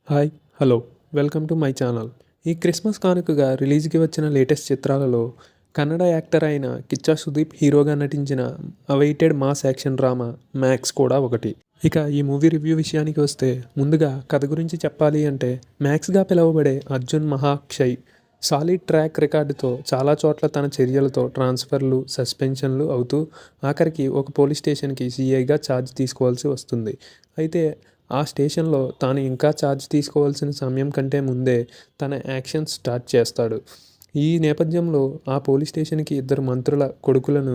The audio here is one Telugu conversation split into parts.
Hi hello welcome to my channel. ఈ క్రిస్మస్ కానుకగా రిలీజ్కి వచ్చిన లేటెస్ట్ చిత్రాలలో కన్నడ యాక్టర్ అయిన కిచ్చా సుదీప్ హీరోగా నటించిన awaited mass action drama max కూడా ఒకటి. ఇక ఈ మూవీ రివ్యూ విషయానికి వస్తే ముందుగా కథ గురించి చెప్పాలి అంటే మ్యాక్స్గా పిలువబడే అర్జున్ మహాక్షయ్ సాలిడ్ ట్రాక్ రికార్డుతో చాలా చోట్ల తన చర్యలతో ట్రాన్స్ఫర్లు సస్పెన్షన్లు అవుతూ ఆఖరికి ఒక పోలీస్ స్టేషన్కి సీఐగా ఛార్జ్ తీసుకోవాల్సి వస్తుంది. అయితే ఆ స్టేషన్లో తాను ఇంకా ఛార్జ్ తీసుకోవాల్సిన సమయం కంటే ముందే తన యాక్షన్ స్టార్ట్ చేస్తాడు. ఈ నేపథ్యంలో ఆ పోలీస్ స్టేషన్కి ఇద్దరు మంత్రుల కొడుకులను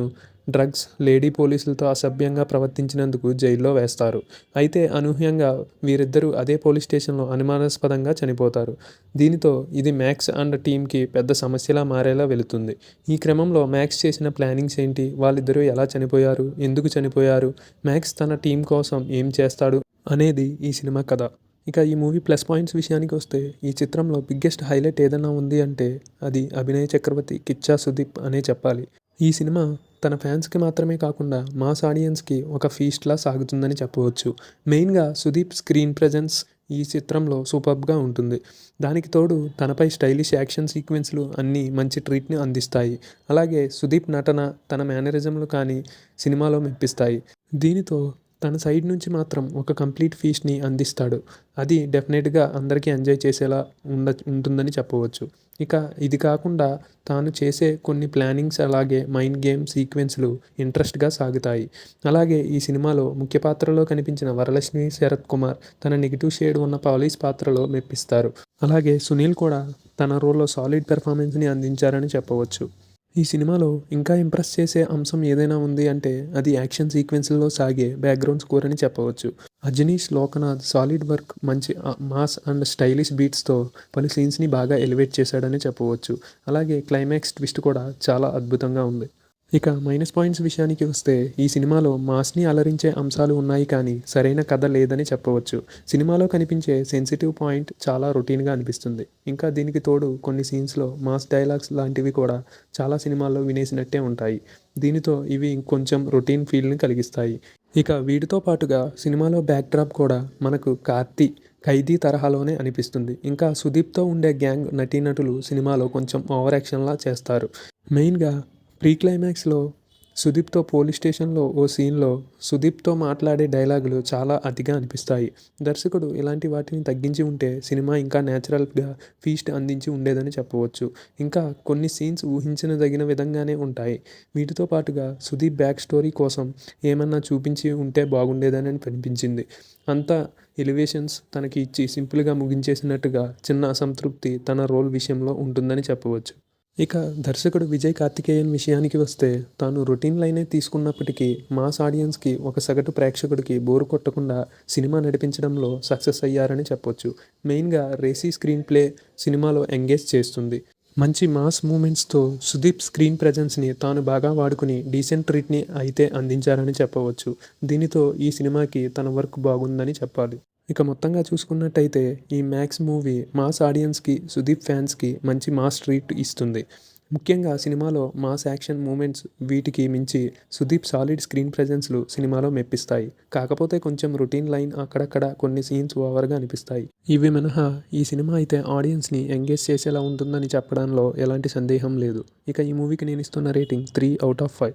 డ్రగ్స్ లేడీ పోలీసులతో అసభ్యంగా ప్రవర్తించినందుకు జైల్లో వేస్తారు. అయితే అనూహ్యంగా వీరిద్దరూ అదే పోలీస్ స్టేషన్లో అనుమానాస్పదంగా చనిపోతారు. దీనితో ఇది మ్యాక్స్ అండ్ టీంకి పెద్ద సమస్యలా మారేలా వెళుతుంది. ఈ క్రమంలో మ్యాక్స్ చేసిన ప్లానింగ్స్ ఏంటి, వాళ్ళిద్దరూ ఎలా చనిపోయారు, ఎందుకు చనిపోయారు, మ్యాక్స్ తన టీం కోసం ఏం చేస్తాడు అనేది ఈ సినిమా కథ. ఇక ఈ మూవీ ప్లస్ పాయింట్స్ విషయానికి వస్తే ఈ చిత్రంలో బిగ్గెస్ట్ హైలైట్ ఏదైనా ఉంది అంటే అది అభినయ చక్రవర్తి కిచ్చా సుదీప్ అనే చెప్పాలి. ఈ సినిమా తన ఫ్యాన్స్కి మాత్రమే కాకుండా మాస్ ఆడియన్స్కి ఒక ఫీస్ట్లా సాగుతుందని చెప్పవచ్చు. మెయిన్గా సుదీప్ స్క్రీన్ ప్రెజెన్స్ ఈ చిత్రంలో సూపర్బ్గా ఉంటుంది. దానికి తోడు తనపై స్టైలిష్ యాక్షన్ సీక్వెన్స్లు అన్నీ మంచి ట్రీట్ని అందిస్తాయి. అలాగే సుదీప్ నటన, తన మేనరిజంలు కానీ సినిమాలో మెప్పిస్తాయి. దీనితో తన సైడ్ నుంచి మాత్రం ఒక కంప్లీట్ ఫీస్ట్ని అందిస్తాడు. అది డెఫినెట్గా అందరికీ ఎంజాయ్ చేసేలా ఉంటుందని చెప్పవచ్చు. ఇక ఇది కాకుండా తాను చేసే కొన్ని ప్లానింగ్స్ అలాగే మైండ్ గేమ్ సీక్వెన్స్లు ఇంట్రెస్ట్గా సాగుతాయి. అలాగే ఈ సినిమాలో ముఖ్య పాత్రలో కనిపించిన వరలక్ష్మి శరత్ కుమార్ తన నెగిటివ్ షేడ్ ఉన్న పోలీస్ పాత్రలో మెప్పిస్తారు. అలాగే సునీల్ కూడా తన రోల్లో సాలిడ్ పెర్ఫార్మెన్స్ని అందించారని చెప్పవచ్చు. ఈ సినిమాలో ఇంకా ఇంప్రెస్ చేసే అంశం ఏదైనా ఉంది అంటే అది యాక్షన్ సీక్వెన్స్లో సాగే బ్యాక్గ్రౌండ్ స్కోర్ అని చెప్పవచ్చు. అజనీష్ లోకనాథ్ సాలిడ్ వర్క్, మంచి మాస్ అండ్ స్టైలిష్ బీట్స్తో పలు సీన్స్ని బాగా ఎలివేట్ చేశాడని చెప్పవచ్చు. అలాగే క్లైమాక్స్ ట్విస్ట్ కూడా చాలా అద్భుతంగా ఉంది. ఇక మైనస్ పాయింట్స్ విషయానికి వస్తే ఈ సినిమాలో మాస్ని అలరించే అంశాలు ఉన్నాయి కానీ సరైన కథ లేదని చెప్పవచ్చు. సినిమాలో కనిపించే సెన్సిటివ్ పాయింట్ చాలా రొటీన్గా అనిపిస్తుంది. ఇంకా దీనికి తోడు కొన్ని సీన్స్లో మాస్ డైలాగ్స్ లాంటివి కూడా చాలా సినిమాల్లో వినేసినట్టే ఉంటాయి. దీనితో ఇవి ఇంకొంచెం రొటీన్ ఫీల్ని కలిగిస్తాయి. ఇక వీటితో పాటుగా సినిమాలో బ్యాక్డ్రాప్ కూడా మనకు ఖైదీ తరహాలోనే అనిపిస్తుంది. ఇంకా సుదీప్తో ఉండే గ్యాంగ్ నటీనటులు సినిమాలో కొంచెం ఓవర్ యాక్షన్లా చేస్తారు. మెయిన్గా ప్రీ క్లైమాక్స్లో సుదీప్తో పోలీస్ స్టేషన్లో ఓ సీన్లో సుదీప్తో మాట్లాడే డైలాగులు చాలా అతిగా అనిపిస్తాయి. దర్శకుడు ఇలాంటి వాటిని తగ్గించి ఉంటే సినిమా ఇంకా న్యాచురల్గా ఫీస్ట్ అందించి ఉండేదని చెప్పవచ్చు. ఇంకా కొన్ని సీన్స్ ఊహించదగిన విధంగానే ఉంటాయి. వీటితో పాటుగా సుదీప్ బ్యాక్ స్టోరీ కోసం ఏమన్నా చూపించి ఉంటే బాగుండేదని అనిపించింది. అంతా ఎలివేషన్స్ తనకి ఇచ్చి సింపుల్గా ముగించేసినట్టుగా చిన్న అసంతృప్తి తన రోల్ విషయంలో ఉంటుందని చెప్పవచ్చు. ఇక దర్శకుడు విజయ్ కార్తికేయన్ విషయానికి వస్తే తాను రొటీన్ లైనే తీసుకున్నప్పటికీ మాస్ ఆడియన్స్కి ఒక సగటు ప్రేక్షకుడికి బోరు కొట్టకుండా సినిమా నడిపించడంలో సక్సెస్ అయ్యారని చెప్పొచ్చు. మెయిన్గా రేసీ స్క్రీన్ ప్లే సినిమాలో ఎంగేజ్ చేస్తుంది. మంచి మాస్ మూమెంట్స్తో సుదీప్ స్క్రీన్ ప్రెజెన్స్ని తాను బాగా వాడుకుని డీసెంట్ ట్రీట్ని అయితే అందించారని చెప్పవచ్చు. దీనితో ఈ సినిమాకి తన వర్క్ బాగుందని చెప్పాలి. ఇక మొత్తంగా చూసుకున్నట్టయితే ఈ మ్యాక్స్ మూవీ మాస్ ఆడియన్స్కి, సుదీప్ ఫ్యాన్స్కి మంచి మాస్ ట్రీట్ ఇస్తుంది. ముఖ్యంగా సినిమాలో మాస్ యాక్షన్ మూమెంట్స్ వీటికి మించి సుదీప్ సాలిడ్ స్క్రీన్ ప్రెజెన్స్లు సినిమాలో మెప్పిస్తాయి. కాకపోతే కొంచెం రొటీన్ లైన్ అక్కడక్కడ కొన్ని సీన్స్ ఓవర్గా అనిపిస్తాయి. ఇవి మినహా ఈ సినిమా అయితే ఆడియన్స్ని ఎంగేజ్ చేసేలా ఉంటుందని చెప్పడంలో ఎలాంటి సందేహం లేదు. ఇక ఈ మూవీకి నేను ఇస్తున్న రేటింగ్ 3/5.